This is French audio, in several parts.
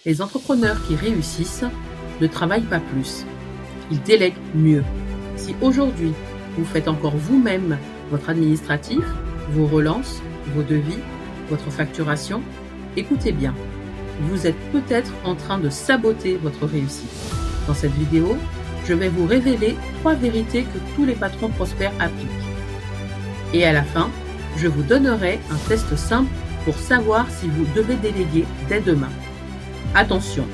Les entrepreneurs qui réussissent ne travaillent pas plus. Ils délèguent mieux. Si aujourd'hui, vous faites encore vous-même votre administratif, vos relances, vos devis, votre facturation, écoutez bien. Vous êtes peut-être en train de saboter votre réussite. Dans cette vidéo, je vais vous révéler 3 vérités que tous les patrons prospères appliquent. Et à la fin, je vous donnerai un test simple pour savoir si vous devez déléguer dès demain. Attention,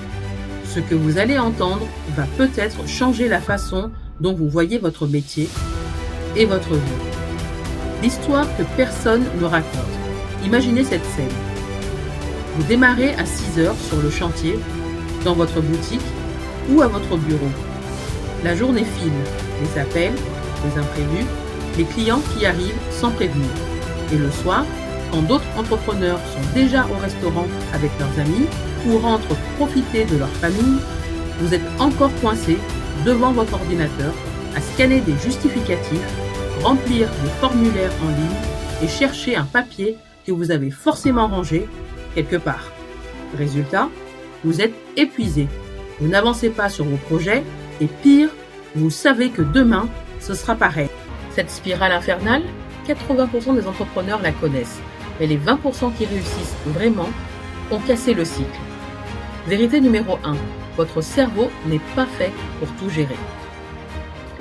ce que vous allez entendre va peut-être changer la façon dont vous voyez votre métier et votre vie. L'histoire que personne ne raconte. Imaginez cette scène. Vous démarrez à 6 heures sur le chantier, dans votre boutique ou à votre bureau. La journée file, les appels, les imprévus, les clients qui arrivent sans prévenir. Et le soir, quand d'autres entrepreneurs sont déjà au restaurant avec leurs amis ou rentrent profiter de leur famille, vous êtes encore coincé devant votre ordinateur à scanner des justificatifs, remplir des formulaires en ligne et chercher un papier que vous avez forcément rangé quelque part. Résultat, vous êtes épuisé. Vous n'avancez pas sur vos projets et pire, vous savez que demain, ce sera pareil. Cette spirale infernale, 80% des entrepreneurs la connaissent, mais les 20% qui réussissent vraiment ont cassé le cycle. Vérité numéro 1, votre cerveau n'est pas fait pour tout gérer.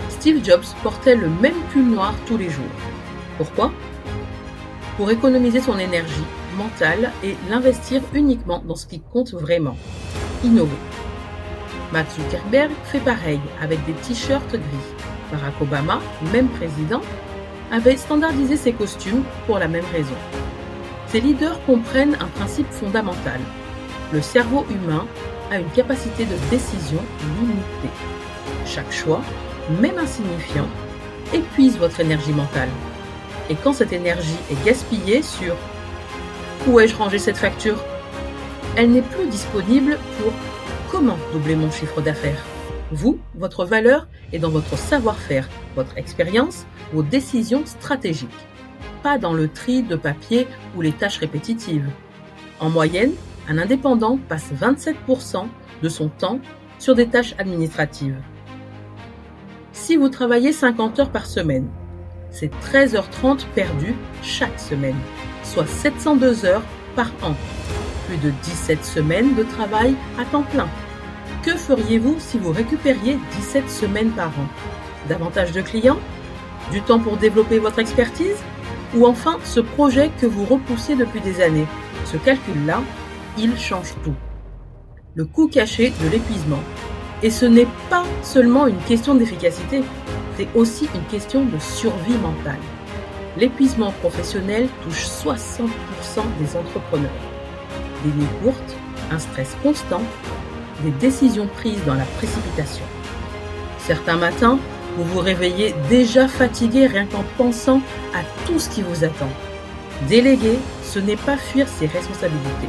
Steve Jobs portait le même pull noir tous les jours. Pourquoi ? Pour économiser son énergie mentale et l'investir uniquement dans ce qui compte vraiment. Innover. Mark Zuckerberg fait pareil avec des t-shirts gris. Barack Obama, même président, avait standardisé ses costumes pour la même raison. Ces leaders comprennent un principe fondamental. Le cerveau humain a une capacité de décision limitée. Chaque choix, même insignifiant, épuise votre énergie mentale. Et quand cette énergie est gaspillée sur « Où ai-je rangé cette facture ?», elle n'est plus disponible pour « Comment doubler mon chiffre d'affaires ?» Vous, votre valeur est dans votre savoir-faire, votre expérience, vos décisions stratégiques. Pas dans le tri de papier ou les tâches répétitives. En moyenne, un indépendant passe 27% de son temps sur des tâches administratives. Si vous travaillez 50 heures par semaine, c'est 13h30 perdues chaque semaine, soit 702 heures par an. Plus de 17 semaines de travail à temps plein. Que feriez-vous si vous récupériez 17 semaines par an ? Davantage de clients ? Du temps pour développer votre expertise ? Ou enfin ce projet que vous repoussez depuis des années ? Ce calcul-là, il change tout. Le coût caché de l'épuisement. Et ce n'est pas seulement une question d'efficacité, c'est aussi une question de survie mentale. L'épuisement professionnel touche 60% des entrepreneurs. Des nuits courtes, un stress constant, des décisions prises dans la précipitation. Certains matins, vous vous réveillez déjà fatigué rien qu'en pensant à tout ce qui vous attend. Déléguer, ce n'est pas fuir ses responsabilités.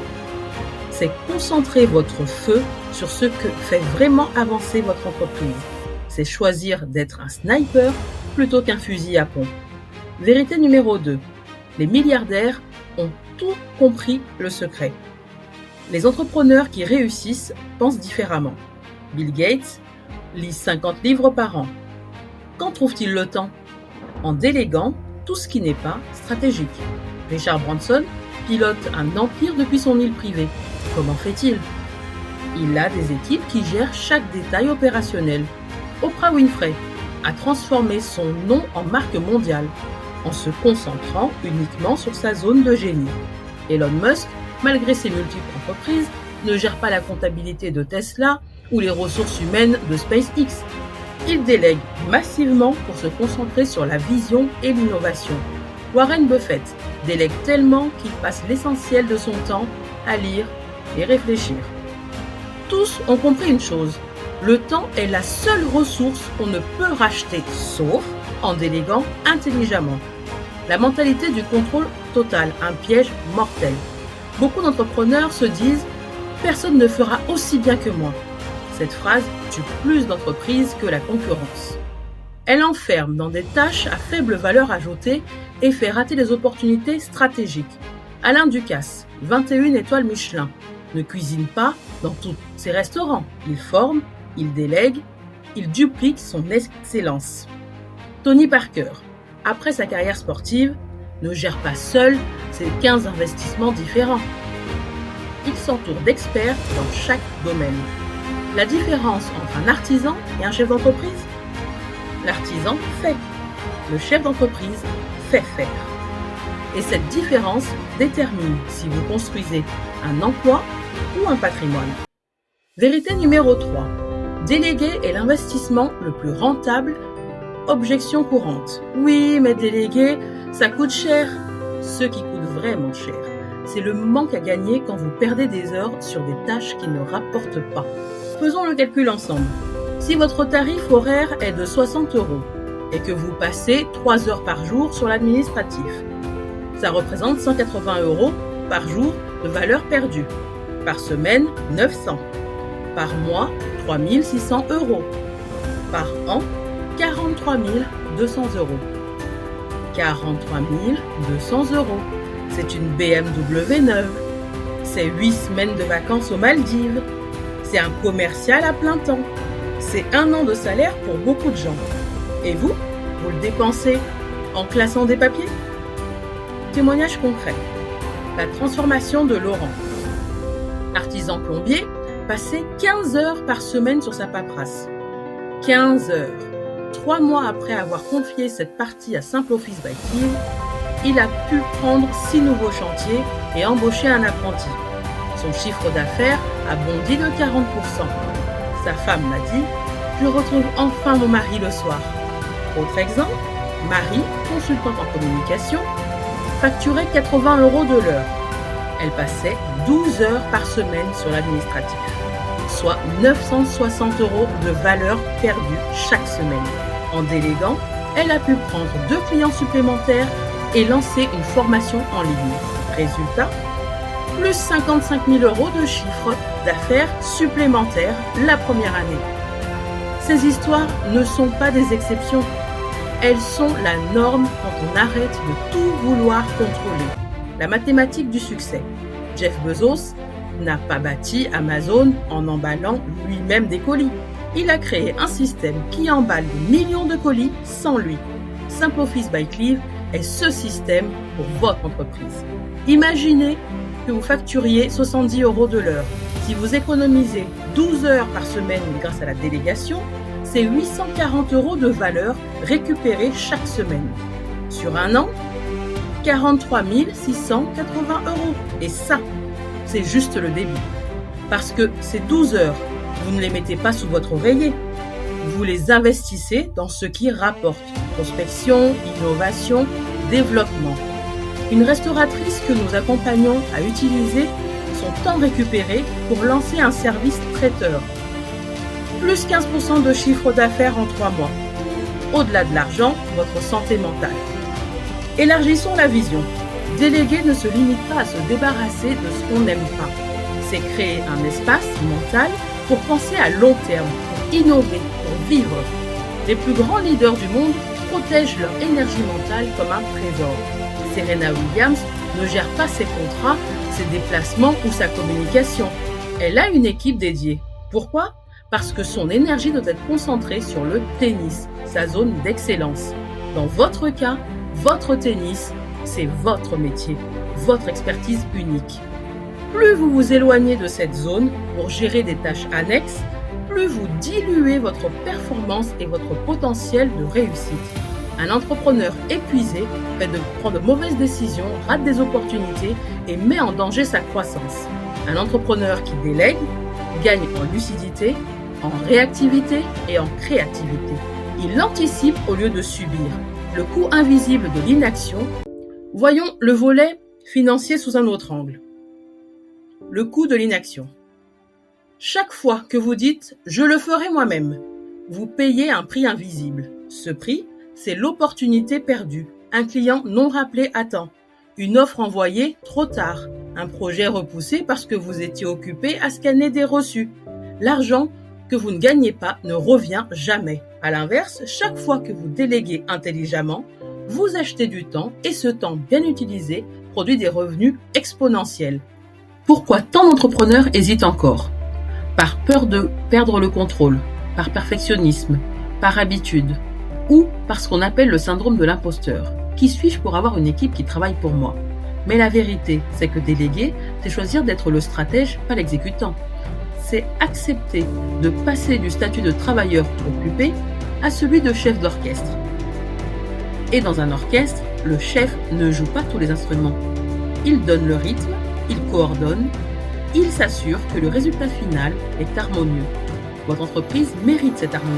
C'est concentrer votre feu sur ce que fait vraiment avancer votre entreprise. C'est choisir d'être un sniper plutôt qu'un fusil à pompe. Vérité numéro 2. Les milliardaires ont tout compris le secret. Les entrepreneurs qui réussissent pensent différemment. Bill Gates lit 50 livres par an. Quand trouve-t-il le temps ? En déléguant tout ce qui n'est pas stratégique. Richard Branson pilote un empire depuis son île privée. Comment fait-il ? Il a des équipes qui gèrent chaque détail opérationnel. Oprah Winfrey a transformé son nom en marque mondiale en se concentrant uniquement sur sa zone de génie. Elon Musk, malgré ses multiples entreprises, ne gère pas la comptabilité de Tesla ou les ressources humaines de SpaceX. Il délègue massivement pour se concentrer sur la vision et l'innovation. Warren Buffett délègue tellement qu'il passe l'essentiel de son temps à lire et réfléchir. Tous ont compris une chose, le temps est la seule ressource qu'on ne peut racheter, sauf en déléguant intelligemment. La mentalité du contrôle total, un piège mortel. Beaucoup d'entrepreneurs se disent « personne ne fera aussi bien que moi ». Cette phrase tue plus d'entreprises que la concurrence. Elle enferme dans des tâches à faible valeur ajoutée et fait rater les opportunités stratégiques. Alain Ducasse, 21 étoiles Michelin. ne cuisine pas dans tous ses restaurants. Il forme, il délègue, il duplique son excellence. Tony Parker, après sa carrière sportive, ne gère pas seul ses 15 investissements différents. Il s'entoure d'experts dans chaque domaine. La différence entre un artisan et un chef d'entreprise? L'artisan fait, le chef d'entreprise fait faire. Et cette différence détermine si vous construisez un emploi ou un patrimoine. Vérité numéro 3. Déléguer est l'investissement le plus rentable. Objection courante. Oui, mais déléguer, ça coûte cher. Ce qui coûte vraiment cher, c'est le manque à gagner quand vous perdez des heures sur des tâches qui ne rapportent pas. Faisons le calcul ensemble. Si votre tarif horaire est de 60 € et que vous passez 3 heures par jour sur l'administratif, ça représente 180 € par jour de valeur perdue. Par semaine, 900. Par mois, 3 600 €. Par an, 43 200 €. 43 200 €. C'est une BMW neuve. C'est 8 semaines de vacances aux Maldives. C'est un commercial à plein temps. C'est 1 an de salaire pour beaucoup de gens. Et vous le dépensez en classant des papiers? Témoignage concret. La transformation de Laurent. Artisan plombier, passait 15 heures par semaine sur sa paperasse. 15 heures. 3 mois après avoir confié cette partie à Simple Office by Clive, il a pu prendre 6 nouveaux chantiers et embaucher un apprenti. Son chiffre d'affaires a bondi de 40%. Sa femme m'a dit « Je retrouve enfin mon mari le soir ». Autre exemple, Marie, consultante en communication, facturait 80 € de l'heure. Elle passait 12 heures par semaine sur l'administratif, soit 960 € de valeur perdue chaque semaine. En déléguant, elle a pu prendre 2 clients supplémentaires et lancer une formation en ligne. Résultat, plus 55 000 € de chiffre d'affaires supplémentaires la première année. Ces histoires ne sont pas des exceptions. Elles sont la norme quand on arrête de tout vouloir contrôler. La mathématique du succès. Jeff Bezos n'a pas bâti Amazon en emballant lui-même des colis. Il a créé un système qui emballe des millions de colis sans lui. Simple Office by Clive est ce système pour votre entreprise. Imaginez que vous facturiez 70 € de l'heure. Si vous économisez 12 heures par semaine grâce à la délégation, c'est 840 € de valeur récupérée chaque semaine. Sur un an, 43 680 €. Et ça, c'est juste le début. Parce que ces 12 heures, vous ne les mettez pas sous votre oreiller. Vous les investissez dans ce qui rapporte. Prospection, innovation, développement. Une restauratrice que nous accompagnons à utiliser son temps récupéré pour lancer un service traiteur. Plus 15% de chiffre d'affaires en 3 mois. Au-delà de l'argent, votre santé mentale. Élargissons la vision. Déléguer ne se limite pas à se débarrasser de ce qu'on n'aime pas. C'est créer un espace mental pour penser à long terme, pour innover, pour vivre. Les plus grands leaders du monde protègent leur énergie mentale comme un trésor. Serena Williams ne gère pas ses contrats, ses déplacements ou sa communication. Elle a une équipe dédiée. Pourquoi ? Parce que son énergie doit être concentrée sur le tennis, sa zone d'excellence. Dans votre cas, votre tennis, c'est votre métier, votre expertise unique. Plus vous vous éloignez de cette zone pour gérer des tâches annexes, plus vous diluez votre performance et votre potentiel de réussite. Un entrepreneur épuisé fait de prendre de mauvaises décisions, rate des opportunités et met en danger sa croissance. Un entrepreneur qui délègue gagne en lucidité, en réactivité et en créativité. Il anticipe au lieu de subir. Le coût invisible de l'inaction. Voyons le volet financier sous un autre angle. Le coût de l'inaction. Chaque fois que vous dites « je le ferai moi-même », vous payez un prix invisible. Ce prix, c'est l'opportunité perdue, un client non rappelé à temps, une offre envoyée trop tard, un projet repoussé parce que vous étiez occupé à scanner des reçus. L'argent que vous ne gagnez pas ne revient jamais. À l'inverse, chaque fois que vous déléguez intelligemment, vous achetez du temps et ce temps bien utilisé produit des revenus exponentiels. Pourquoi tant d'entrepreneurs hésitent encore? Par peur de perdre le contrôle, par perfectionnisme, par habitude, ou par ce qu'on appelle le syndrome de l'imposteur. Qui suis-je pour avoir une équipe qui travaille pour moi? Mais la vérité, c'est que déléguer, c'est choisir d'être le stratège, pas l'exécutant. C'est accepter de passer du statut de travailleur occupé à celui de chef d'orchestre. Et dans un orchestre, le chef ne joue pas tous les instruments. Il donne le rythme, il coordonne, il s'assure que le résultat final est harmonieux. Votre entreprise mérite cette harmonie.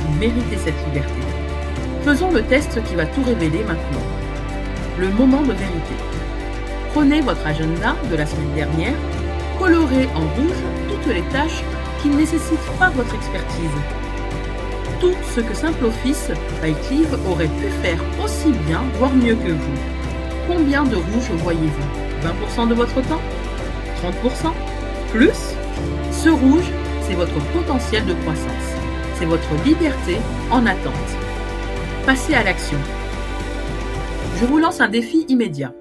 Vous méritez cette liberté. Faisons le test qui va tout révéler maintenant. Le moment de vérité. Prenez votre agenda de la semaine dernière, colorez en rouge toutes les tâches qui ne nécessitent pas votre expertise. Tout ce que SimpleOffice by Clive aurait pu faire aussi bien, voire mieux que vous. Combien de rouge voyez-vous? 20% de votre temps? 30%? Plus? Ce rouge, c'est votre potentiel de croissance. C'est votre liberté en attente. Passez à l'action. Je vous lance un défi immédiat.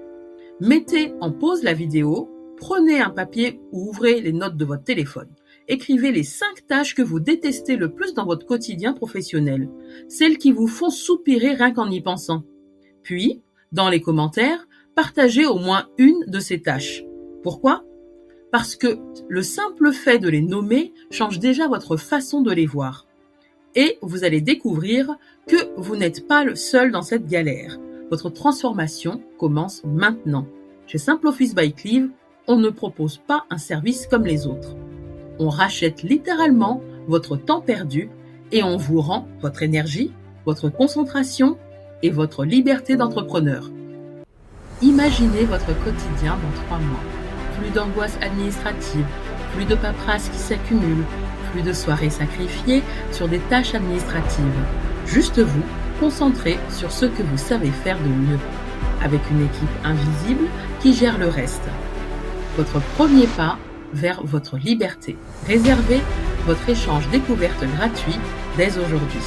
Mettez en pause la vidéo, prenez un papier ou ouvrez les notes de votre téléphone. Écrivez les 5 tâches que vous détestez le plus dans votre quotidien professionnel, celles qui vous font soupirer rien qu'en y pensant. Puis, dans les commentaires, partagez au moins une de ces tâches. Pourquoi? Parce que le simple fait de les nommer change déjà votre façon de les voir. Et vous allez découvrir que vous n'êtes pas le seul dans cette galère. Votre transformation commence maintenant. Chez SimpleOffice by Clive, on ne propose pas un service comme les autres. On rachète littéralement votre temps perdu et on vous rend votre énergie, votre concentration et votre liberté d'entrepreneur. Imaginez votre quotidien dans 3 mois. Plus d'angoisse administrative, plus de paperasse qui s'accumule, plus de soirées sacrifiées sur des tâches administratives. Juste vous, concentré sur ce que vous savez faire de mieux, avec une équipe invisible qui gère le reste. Votre premier pas vers votre liberté. Réservez votre échange découverte gratuit dès aujourd'hui.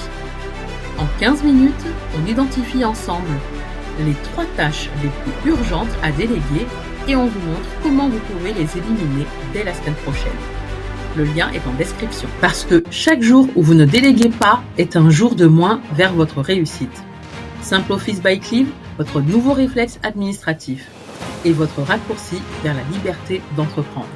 En 15 minutes, on identifie ensemble les 3 tâches les plus urgentes à déléguer et on vous montre comment vous pouvez les éliminer dès la semaine prochaine. Le lien est en description. Parce que chaque jour où vous ne déléguez pas est un jour de moins vers votre réussite. SimpleOffice by Clive, votre nouveau réflexe administratif et votre raccourci vers la liberté d'entreprendre.